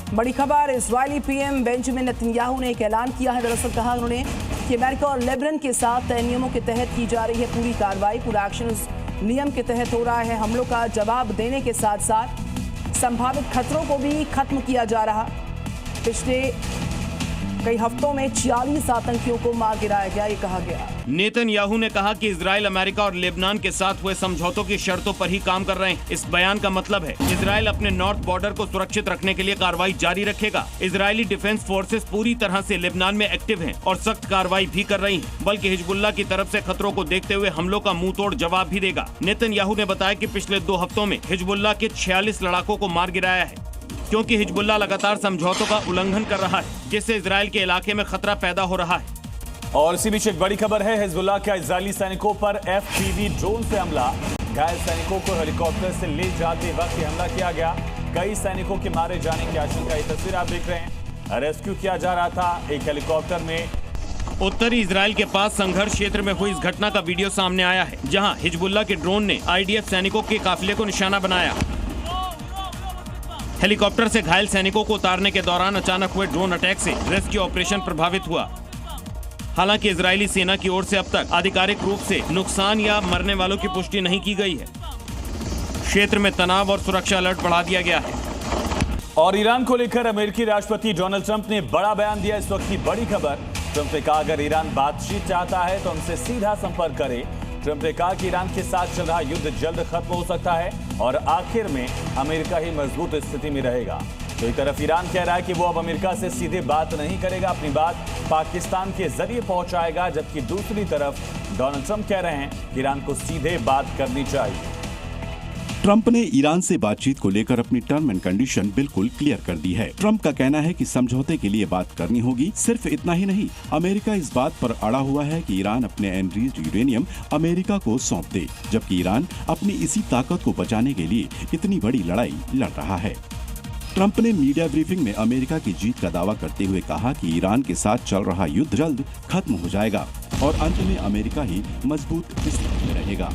बड़ी खबर, Israeli PM Benjamin Netanyahu ने एक ऐलान किया है। दरअसल कहा उन्होंने कि अमेरिका और लेबनान के साथ तय नियमों के तहत की जा रही है पूरी कार्रवाई। पूरा एक्शन उस नियम के तहत हो रहा है। हमलों का जवाब देने के साथ साथ संभावित खतरों को भी खत्म किया जा रहा। पिछले कई हफ्तों में 46 आतंकियों को मार गिराया गया, ये कहा गया। नेतन्याहू ने कहा कि इजराइल अमेरिका और लेबनान के साथ हुए समझौतों की शर्तों पर ही काम कर रहे हैं। इस बयान का मतलब है इजराइल अपने नॉर्थ बॉर्डर को सुरक्षित रखने के लिए कार्रवाई जारी रखेगा। इजरायली डिफेंस फोर्सेस पूरी तरह से लेबनान में एक्टिव हैं और सख्त कार्रवाई भी कर रही हैं, बल्कि हिजबुल्लाह की तरफ से खतरों को देखते हुए हमलों का मुंह तोड़ जवाब भी देगा। नेतन्याहू ने बताया कि पिछले 2 हफ्तों में हिजबुल्लाह के 46 लड़ाकों को मार गिराया है, क्योंकि हिजबुल्लाह लगातार समझौतों का उल्लंघन कर रहा है, जिससे इजराइल के इलाके में खतरा पैदा हो रहा है। और इसी बीच एक बड़ी खबर है, हिजबुल्लाह का इजरायली सैनिकों पर FPV ड्रोन से हमला। घायल सैनिकों को हेलीकॉप्टर से ले जाते वक्त हमला किया गया। कई सैनिकों के मारे जाने की आशंका, ये तस्वीर आप देख रहे हैं। रेस्क्यू किया जा रहा था एक हेलीकॉप्टर में। उत्तरी इजराइल के पास संघर्ष क्षेत्र में हुई इस घटना का वीडियो सामने आया है, जहां हिजबुल्लाह के ड्रोन ने IDF सैनिकों के काफिले को निशाना बनाया। हेलीकॉप्टर से घायल सैनिकों को उतारने के दौरान अचानक हुए ड्रोन अटैक से रेस्क्यू ऑपरेशन प्रभावित हुआ। हालांकि इजरायली सेना की ओर से अब तक आधिकारिक रूप से नुकसान या मरने वालों की पुष्टि नहीं की गई है। क्षेत्र में तनाव और सुरक्षा अलर्ट बढ़ा दिया गया है। और ईरान को लेकर अमेरिकी राष्ट्रपति डोनाल्ड ट्रंप ने बड़ा बयान दिया। इस वक्त की बड़ी खबर, ट्रंप ने कहा अगर ईरान बातचीत चाहता है तो उनसे सीधा संपर्क करे। ट्रंप ने कहा कि ईरान के साथ चल रहा युद्ध जल्द खत्म हो सकता है और आखिर में अमेरिका ही मजबूत स्थिति में रहेगा। तो एक तरफ ईरान कह रहा है कि वो अब अमेरिका से सीधे बात नहीं करेगा, अपनी बात पाकिस्तान के जरिए पहुंचाएगा, जबकि दूसरी तरफ डोनाल्ड ट्रंप कह रहे हैं कि ईरान को सीधे बात करनी चाहिए। ट्रंप ने ईरान से बातचीत को लेकर अपनी टर्म एंड कंडीशन बिल्कुल क्लियर कर दी है। ट्रंप का कहना है कि समझौते के लिए बात करनी होगी। सिर्फ इतना ही नहीं, अमेरिका इस बात पर अड़ा हुआ है कि ईरान अपने एनरिच्ड यूरेनियम अमेरिका को सौंप दे, जबकि ईरान अपनी इसी ताकत को बचाने के लिए इतनी बड़ी लड़ाई लड़ रहा है। ट्रंप ने मीडिया ब्रीफिंग में अमेरिका की जीत का दावा करते हुए कहा कि ईरान के साथ चल रहा युद्ध जल्द खत्म हो जाएगा और अंत में अमेरिका ही मजबूत स्थिति में रहेगा।